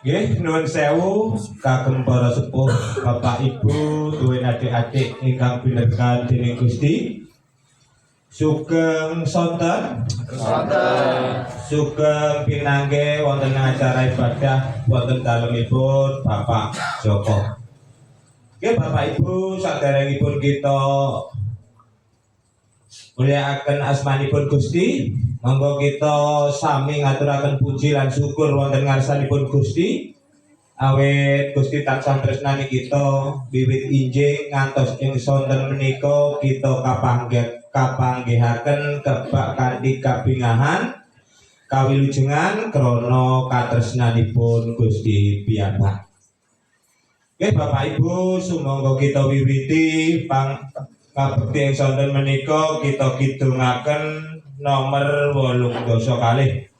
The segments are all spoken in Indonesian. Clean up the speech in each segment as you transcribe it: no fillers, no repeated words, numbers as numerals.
Nggih, nuwun sewu kagem para sepuh, Bapak Ibu, duwe adik-adik ingkang binerkahan dening Gusti. Sugeng sonten, sugeng pinanggih wonten acara ibadah wonten dalemipun Bapak Joko. Nggih, Bapak Ibu, saderengipun kita mulyakaken asmanipun Gusti. Monggo kita sami ngaturaken puji lan syukur wonten ngarsanipun Gusti. Awit Gusti tansah tresnani kita wiwit injing ngantos ing sonten menika kita kapanggihaken kebak kanthi kabingahan kawilujengan krana katresnanipun Gusti piyambak. Nggih Bapak Ibu, sumangga kita wiwiti kabekti ing sonten menika kita kidungaken nomor 18 kalih.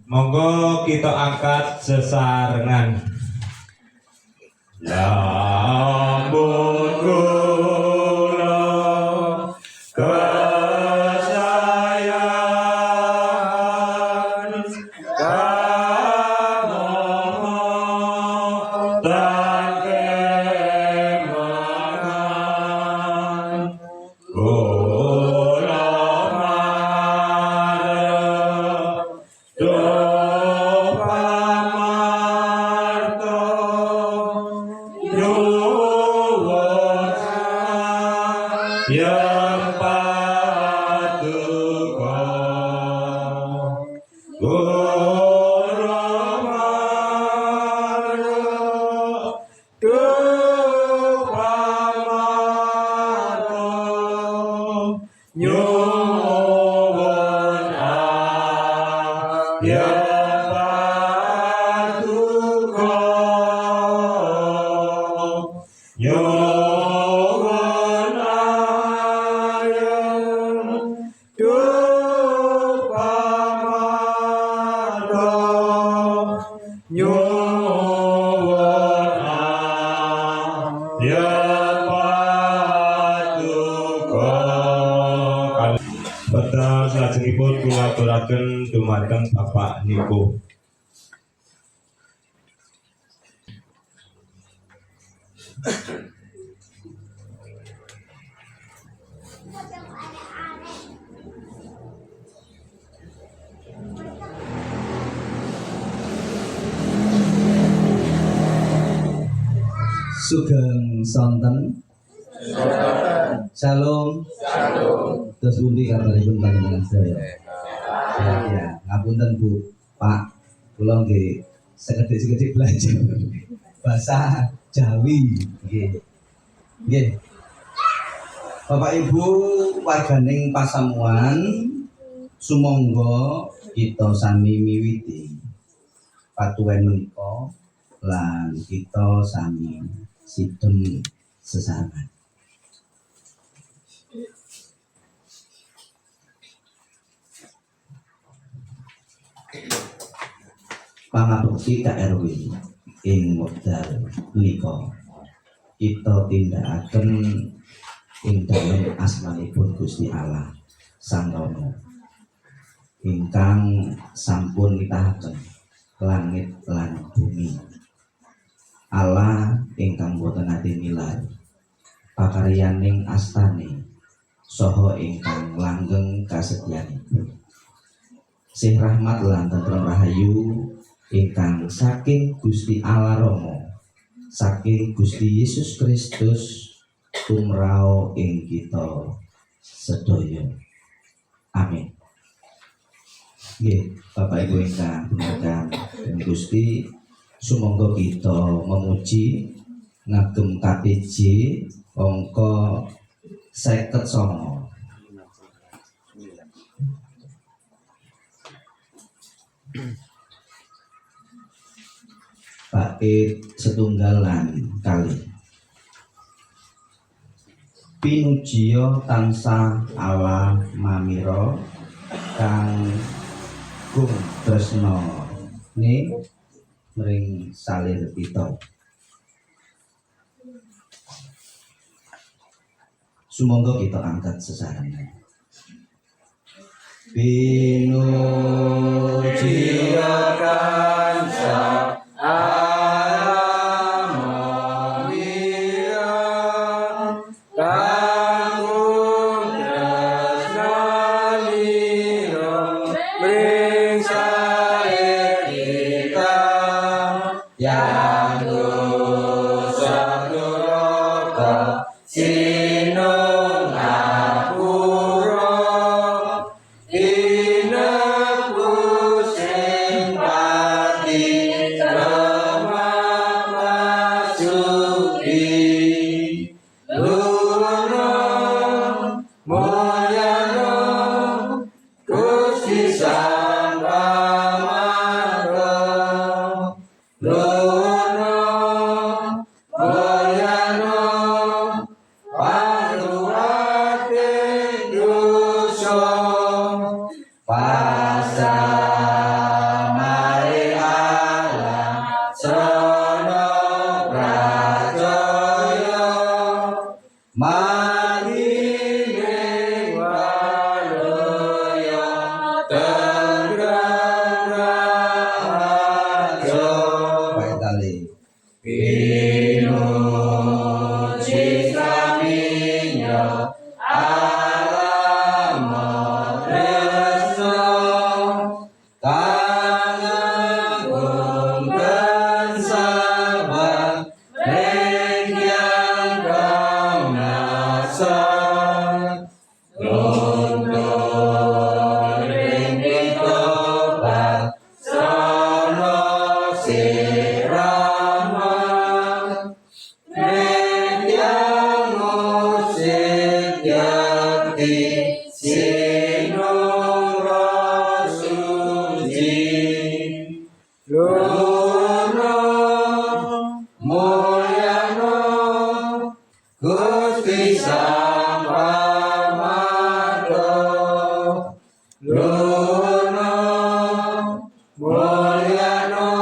Monggo kita angkat sesarengan. Lamun kula kesayangan kamotan kemangan kula yang patuko goromaru dupamato nyuwun yang patuko Betul, salajengipun kula aturaken dumateng Bapak niku. Sugeng sonten. Shalom. Terus pundi kabaripun panjenengan sedaya? Ya, ngapunten Bu, Pak. Kula nggih sekedhik-sekedhik belajar bahasa Jawi nggih. Nggih. Bapak Ibu warganing pasamuan, sumangga kita sami miwiti patuwen menika lan kita sami sidhem sesarengan. Pangabekti KRW ing wekdal menika kita tindakaken ing dalem asmanipun Gusti Allah Sang Rama ingkang sampun nitahaken langit lan bumi. Allah ingkang boten nate milai pakaryaning astane saha ingkang langgeng kasetyanipun. Sih rahmat lan tentrem rahayu ingkang saking Gusti Allah Rama, saking Gusti Yesus Kristus tumrao ing kita sedaya. Amin. Nggih, Bapak Ibu ingkang dimuliakan Gusti, sumangga kita memuji ngagem KPJ angka 59. Bait setunggalan kali. Pinujiya tansah Allah mamira kang gung tresna ning mring salir kita. Sumangga kita angkat sesarengan. Pinujiya kansa alam mira kanggo tresnaniro mringsae kita yang dosa duraka sinungapura ineku simpati memasuki luno mulyano Gusti Sang Pamarga luno mulyano pangruwate dosa pasamare alam srana prajaya marine waloya tenggara raja baik kali pinuji kaminya alam tresna kanggung sabar rekyang kamasa London ringgit tobat sono sirama rekyang musik yakti sinung rasuji luno mulyano Gusti Sang Pamarga luno mulyano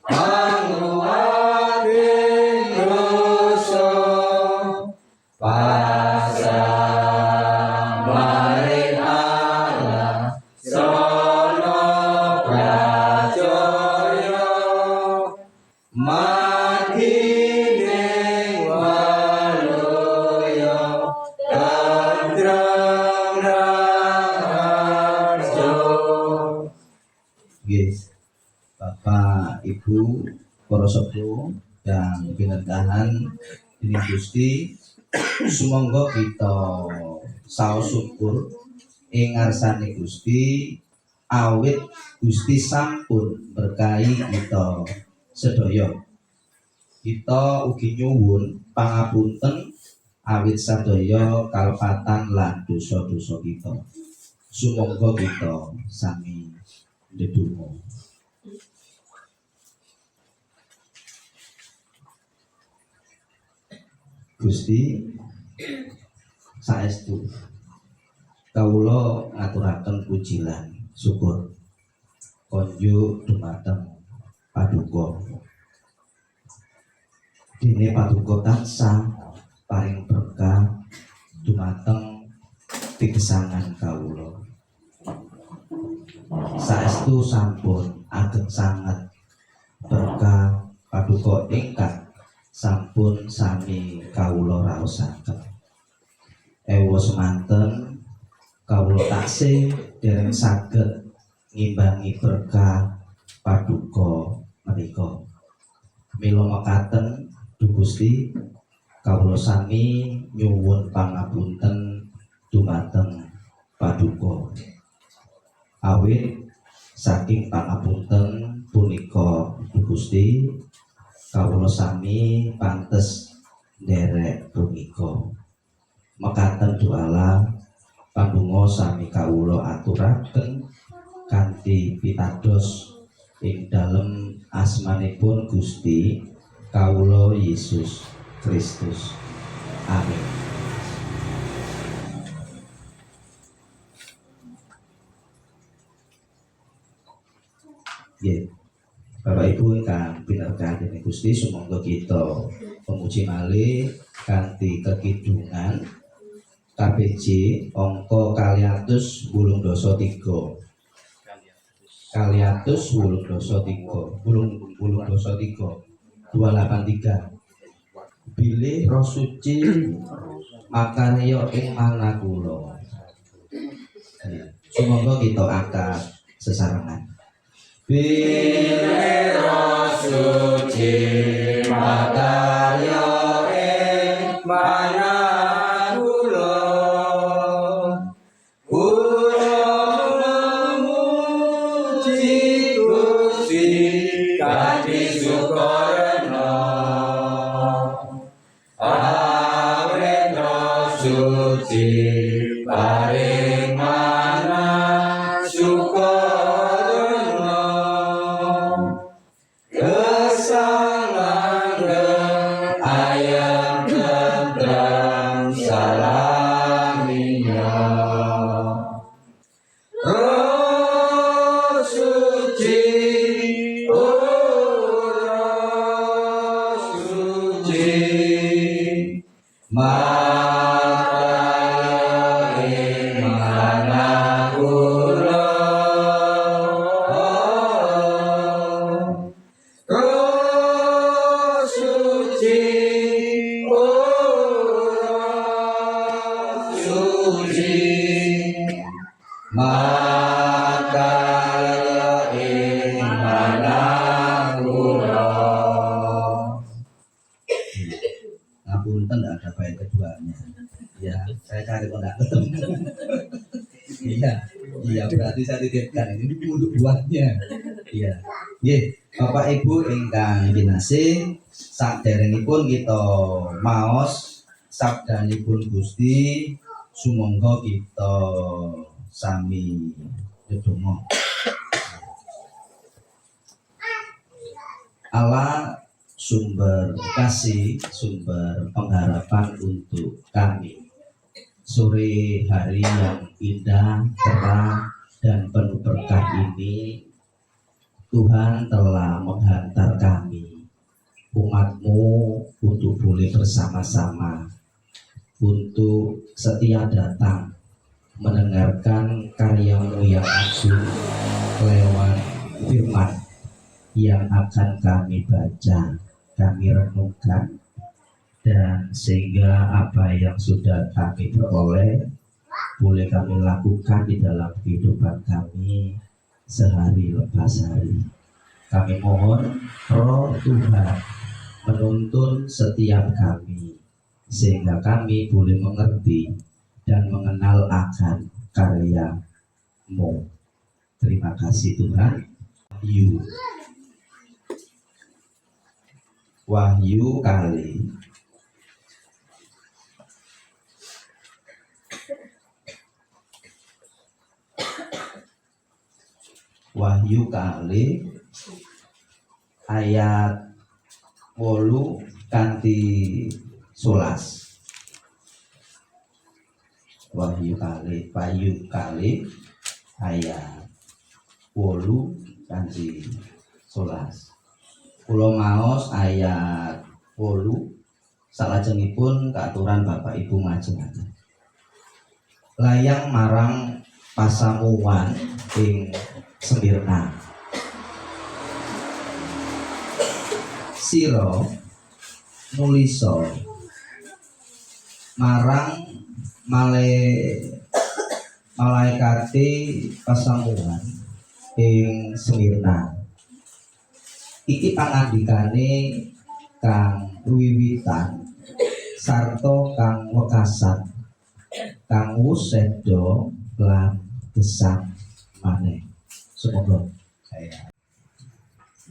pangruwate dosa pasamare alam srana prajaya madine waloya tentrem raharja. Yes. Bapak, Ibu, para sepuh dan pinendahan ini Gusti, sumangga kita saos syukur ing ngarsane Gusti awit Gusti sampun berkahi kita sedaya. Kita ugi nyuwun pangapunten awit sadaya kalpatan lan dosa-dosa kita. Sumangga kita sami ndedonga. Gusti saestu kawula ngaturaken puji lan syukur konjuk dumateng Paduka. Dene Paduka tansah paring berkah dumateng pigesangan kawula. Saestu sampun ageng sanget berkah Paduka ingkang sampun sami kawula raosaken. Ewa semanten kawula taksih dereng saged ngimbangi berkah Paduka menika. Mila mekaten Du Gusti kawula sami nyuwun pangapunten dumateng Paduka. Awit saking pangapunten punika Du Gusti kawula sami pantes nderek punika. Mekaten doala pandonga sami kawula aturaken kanthi pitados ing dalem asmanipun Gusti kawula Yesus Kristus. Amin. Bapak Ibu ingkang pinargan dening Gusti, sumangga kita pemuji malih kanthi kekidungan KPJ angka 283 283 bilih Roh Suci makarya ing manah kula. Sumangga kita angkat sesarengan. Bilih Roh Suci makarya ing manah kula, kula memuji Gusti kanthi sukarna. Awit Roh Suci paring manah sukarna, gesang langgeng ayem tentrem salaminya. Roh Suci, oh Roh Suci, makarya ing manah kula. Roh Suci, oh Roh Suci, makarya ing manah kula. Ngapunten, tidak ada bait keduanya. Ya, saya cari kok tidak ketemu. Iya, berarti saya titipkan ini untuk buatnya. Iya, Bapak Ibu ingkang kinasih, saderengipun kita maos sabdanipun Gusti, sumangga kita sami ndedonga. Allah sumber kasih, sumber pengharapan untuk kami. Sore hari yang indah, terang, dan penuh berkah ini, Tuhan telah menghantar kami, umat-Mu, untuk boleh bersama-sama, untuk setia datang, mendengarkan karya-Mu yang agung lewat firman yang akan kami baca, kami renungkan, dan sehingga apa yang sudah kami peroleh boleh kami lakukan di dalam kehidupan kami sehari lepas hari. Kami mohon Roh Tuhan menuntun setiap kami sehingga kami boleh mengerti dan mengenal akan karya-Mu. Terima kasih Tuhan. Wahyu kali ayat 8 kanthi 11. Wahyu kali ayat 8 kanthi 11. Kula maos ayat 8 salajengipun kaaturan Bapak Ibu majengaken. Layang marang pasamuwan ing Smirna. Sira nulisa marang malaikate pasamuwan ing Smirna. Iki pangandikane kang wiwitan sarta kang wekasan, kang wus seda lan gesang maneh. Semoga saya.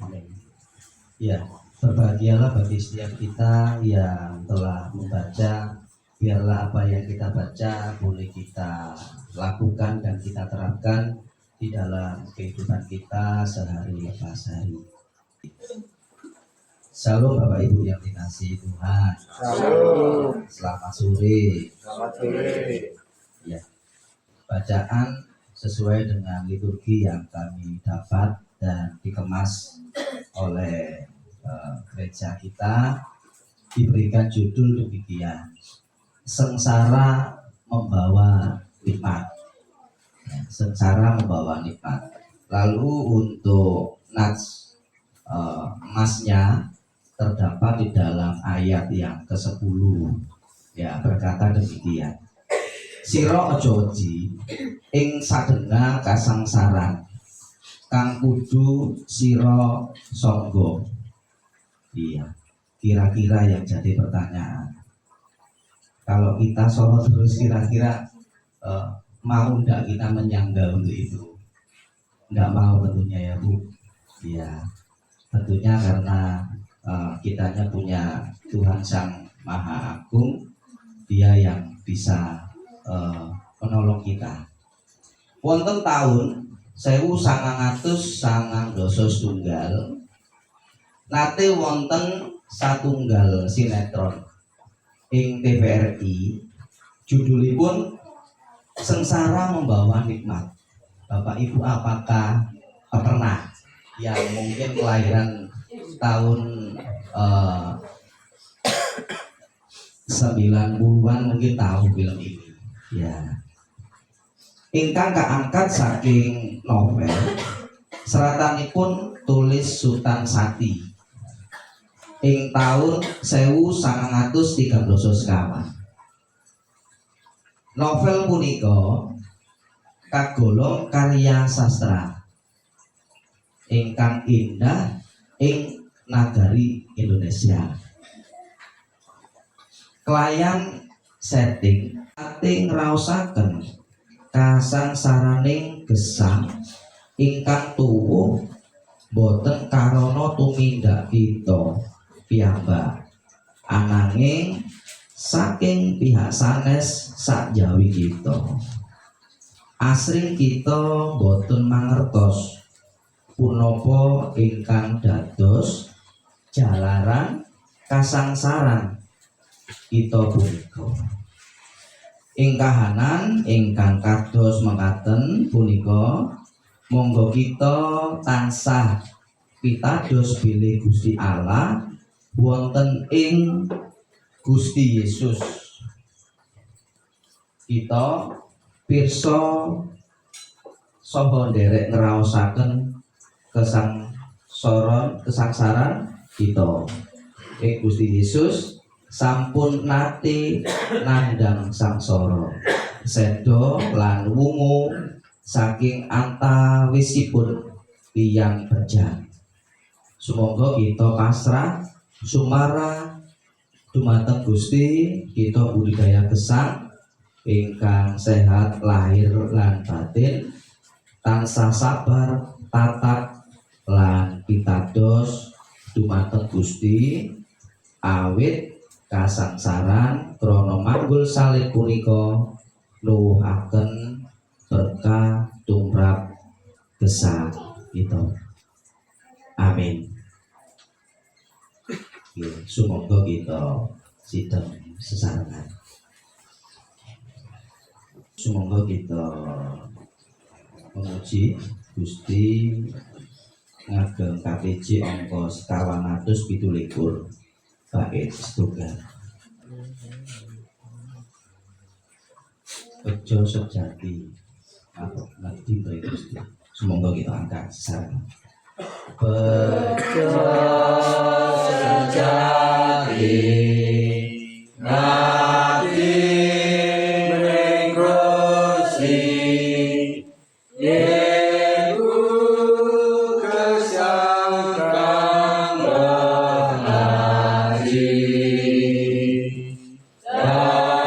Amin. Ya, berbahagialah bagi setiap kita yang telah membaca. Biarlah apa yang kita baca boleh kita lakukan dan kita terapkan di dalam kehidupan kita sehari lepas hari. Shalom Bapak Ibu yang dikasihi Tuhan. Shalom. Selamat sore. Selamat sore. Ya, bacaan sesuai dengan liturgi yang kami dapat dan dikemas oleh gereja kita diberikan judul demikian, sengsara membawa nikmat. Sengsara membawa nikmat. Lalu untuk nats emasnya terdapat di dalam ayat yang ke-10, ya, berkata demikian, sira aja wedi ing sadena kasangsaran kang kudu sira sangga. Iya, kira-kira yang jadi pertanyaan, kalau kita sorot terus kira-kira mau enggak kita menyangga untuk itu? Enggak mau tentunya ya Bu. Ya, tentunya karena kitanya punya Tuhan Sang Maha Agung, Dia yang bisa menolong kita. Wonten tahun 1990 nate wonten satunggal sinetron ing TVRI, judulipun Sengsara Membawa Nikmat. Bapak Ibu apakah pernah yang mungkin kelahiran tahun 90-an mungkin tahu film ini, ya. Ingkang kaangkat saking novel seratanipun tulis Sutan Sati ing tahun 1930 sekawan. Novel punika kagolong karya sastra ingkang indah ing nagari Indonesia. Kelayan setting ati ngraosaken kasangsaraning gesang ingkang tuwuh boten karana tumindak kita piyambak, ananging saking pihak sanes sakjawi kita. Asring kita boten mangertos punapa ingkang dados jalaran kasangsaran kita punika. Ing kahanan ingkang kados mekaten punika, monggo kita tansah pitados bilih Gusti Allah wonten ing Gusti Yesus. Kita pirsa saha nderek ngraosaken kesangsaran kita ing Gusti Yesus sampun nate nandhang sangsara seda lan wungu saking antawisipun tiyang bejat. Sumangga kita pasrah sumara dumateng Gusti, kita budidaya gesang ingkang sehat lahir lan batin, tansah sabar tatak lan pitados dumateng Gusti, awit kasangsaran krana manggul salib punika nuwuhaken berkah tumrap gesang kita. Amin. Sumangga kita sidang sesarengan. Sumangga kita memuji Gusti ngagem KPJ angka 1217 bait setunggal. Bejo sejati apa nanti baik Gusti. Sumangga kita angkat sesarengan. Bejo sejati ngati mengkosi yeku kesangkang mengaji dan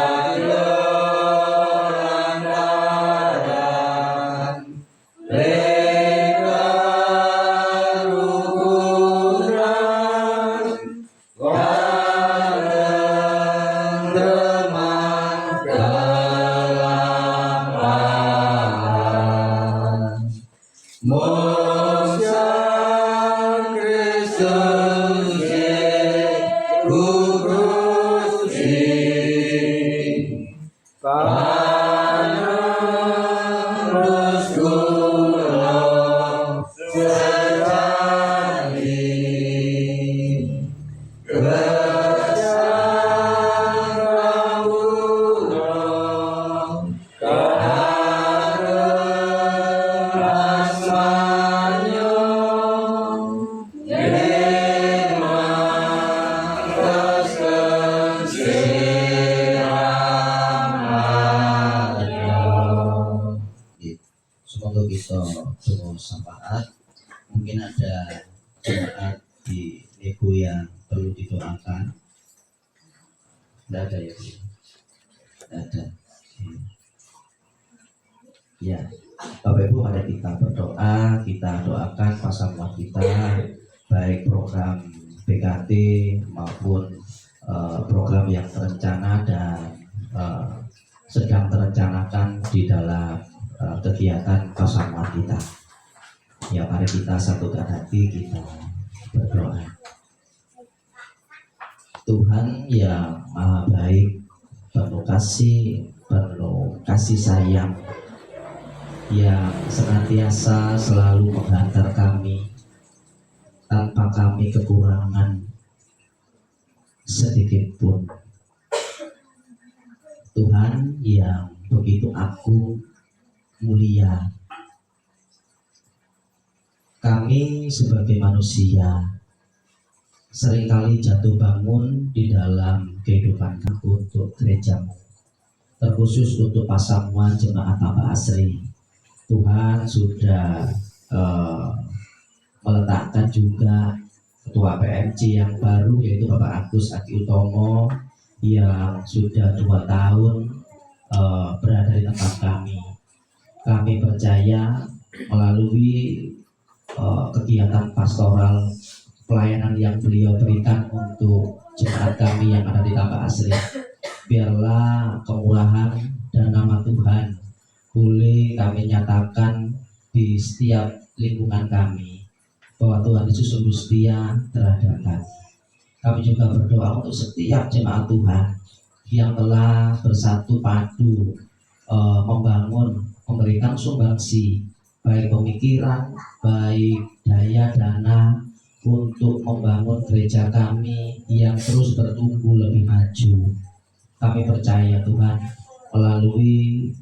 Sejati ya. Ada. Ya, Bapak Ibu, mari kita berdoa, kita doakan pasangan kita, baik program BKT maupun program yang terencana dan sedang terencanakan di dalam kegiatan pasangan kita. Ya, mari kita satukan hati, kita berdoa. Tuhan yang Maha Baik, penuh kasih sayang, yang senantiasa selalu menghantar kami tanpa kami kekurangan sedikit pun. Tuhan yang begitu agung, mulia, kami sebagai manusia seringkali jatuh bangun di dalam kehidupan kami untuk gerejamu, terkhusus untuk pasamuan jemaat Tambah Asri. Tuhan sudah meletakkan juga ketua PMC yang baru, yaitu Bapak Agus Adi Utomo, yang sudah 2 tahun berada di tempat kami. Kami percaya melalui kegiatan pastoral pelayanan yang beliau berikan untuk jemaat kami yang ada di Tambah Asri, biarlah kemurahan dan nama Tuhan boleh kami nyatakan di setiap lingkungan kami, bahwa Tuhan Yesus sungguh setia terhadap kami. Kami juga berdoa untuk setiap jemaat Tuhan yang telah bersatu padu memberikan sumbangsi, baik pemikiran, baik daya dana, untuk membangun gereja kami yang terus bertumbuh lebih maju. Kami percaya Tuhan, melalui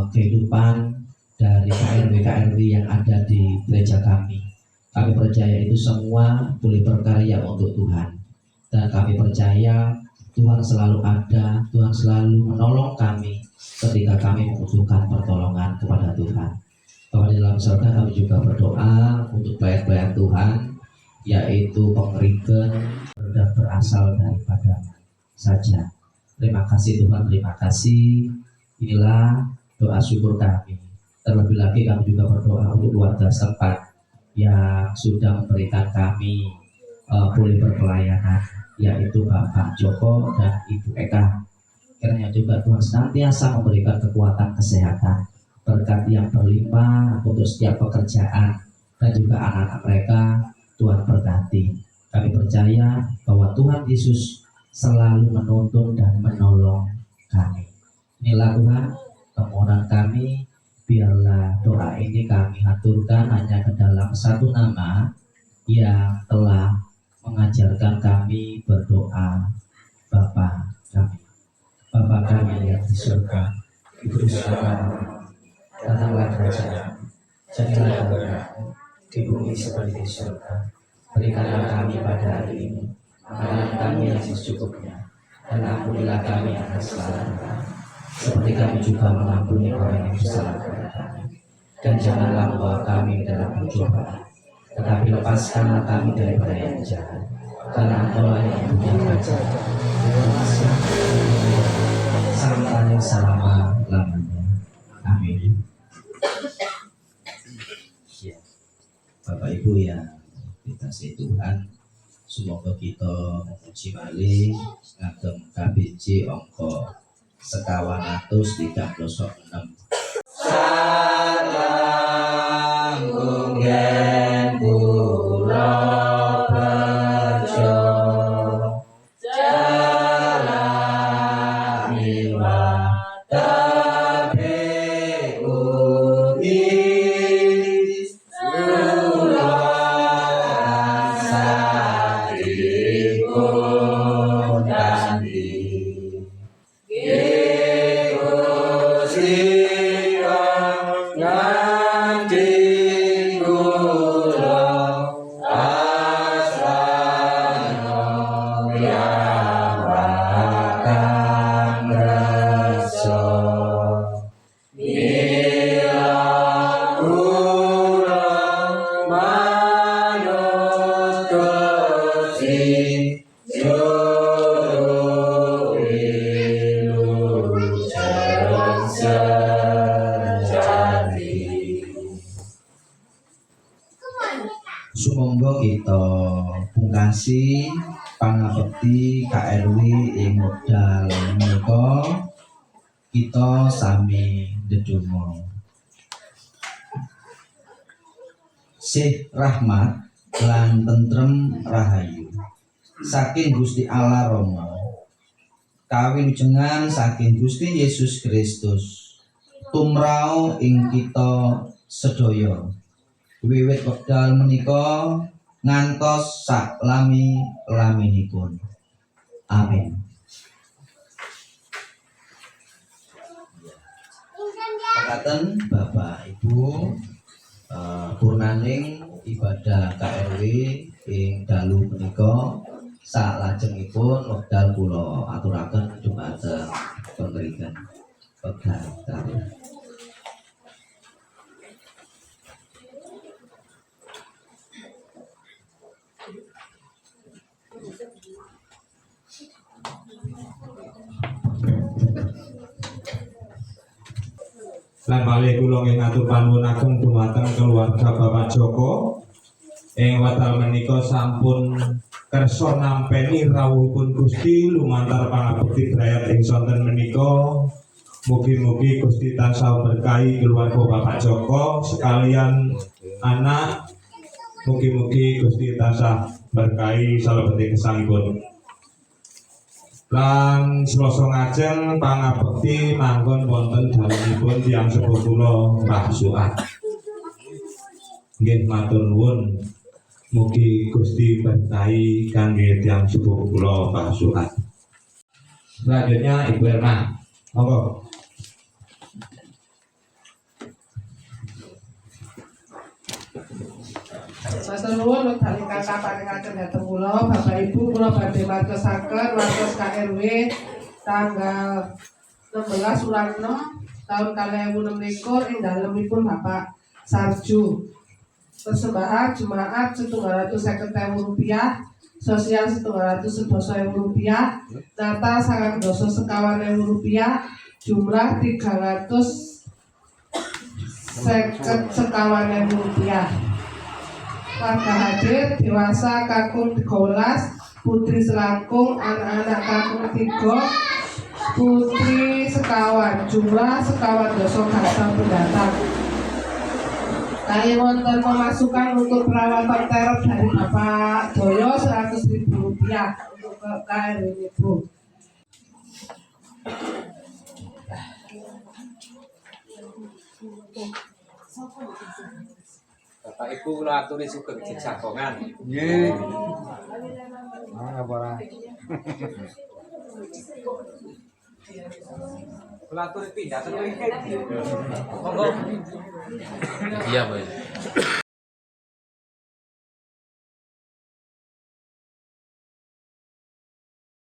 kehidupan dari KRW yang ada di gereja kami percaya itu semua boleh berkarya untuk Tuhan. Dan kami percaya Tuhan selalu ada, Tuhan selalu menolong kami ketika kami membutuhkan pertolongan kepada Tuhan. Bahwa dalam surga kami juga berdoa untuk pelayan-pelayan Tuhan, yaitu pengerikan dan berasal daripada saja. Terima kasih Tuhan, terima kasih. Inilah doa syukur kami. Terlebih lagi kami juga berdoa untuk keluarga setempat yang sudah memberikan kami boleh berpelayanan, yaitu Bapak Joko dan Ibu Eka. Kiranya juga Tuhan senantiasa memberikan kekuatan kesehatan, berkat yang berlimpah untuk setiap pekerjaan, dan juga anak-anak mereka Tuhan berkati. Kami percaya bahwa Tuhan Yesus selalu menuntun dan menolong kami. Inilah Tuhan permohonan kami, biarlah doa ini kami aturkan hanya ke dalam satu nama yang telah mengajarkan kami berdoa, Bapa kami. Bapa kami yang di surga, dikuduskanlah datanglah kerajaan-Mu, jadilah kehendakmu di bumi seperti di surga. Berikanlah kami pada hari ini makanan kami yang secukupnya, dan ampunilah kami atas kesalahan kami, seperti kami juga mengampuni orang yang bersalah kepada kami. Dan janganlah membawa kami ke dalam pencobaan, tetapi lepaskanlah kami daripada yang jahat, karena Engkau-lah yang punya kerajaan, kuasa, sampai selama-lamanya. Amin. Bapak Ibu yang dikasihi Tuhan, semoga kita memuji malih ngagem KBJ angka 1236. Salam kunggen kula bejo, jalan liwat tapi uis suluan saikun tanti. Gusti pangabekti KRW ing wekdal menika kita sami ndedonga. Sih rahmat lan tentrem rahayu saking Gusti Allah Rama kawilujengan saking Gusti Yesus Kristus tumrap ing kita sedaya wiwit wekdal menika ngantos sak lami-laminipun. Amin. Mekaten Bapak Ibu purnaning ibadah KRW ing dalu menika salajengipun wekdal kula aturaken dumateng pengrikan pegatan. Lan malih kula nggih ngatur panuwun ageng dumateng keluarga Bapak Joko ing wekdal menika sampun kersa nampeni rawuhipun Gusti lumantar pangabekti brayat ing sonten menika. Mugi-mugi Gusti tansah berkahi keluarga Bapak Joko sekalian anak. Mugi-mugi Gusti tansah berkahi salebete gesangipun. Lan selasa ngajeng pangabekti manggon wonten dalemipun tiyang sepuh kula Mbah Suat. Nggih matur nuwun. Mugi Gusti berkahi kangge tiyang sepuh kula Mbah Suat. Selanjutnya Ibu Erma. Monggo. Matur nuwun wekdal ingkang kaparingaken dhateng kula Bapak Ibu kula badhe martosaken wartos KRW tanggal 16 bulan 6 tahun 2026 ing dalemipun Bapak Sarju. Persembahan Jumaat Rp750.000, sosial Rp712.000, Natal Rp150.000, jumlah Rp350.000. Warga hadir dewasa kakung 13, putri selangkung, anak-anak kakung 3, putri sekawan, jumlah sekawan doso gasa pendatang. Kali wonten pemasukan untuk perawatan teror dari Bapak Doyo Rp100.000 untuk KRW Ibu. Bapak Ibu kula aturi sugeng jagongan. Nggih. Ora. Kula aturi pindah ten wingkit. Monggo. Iya, Pak.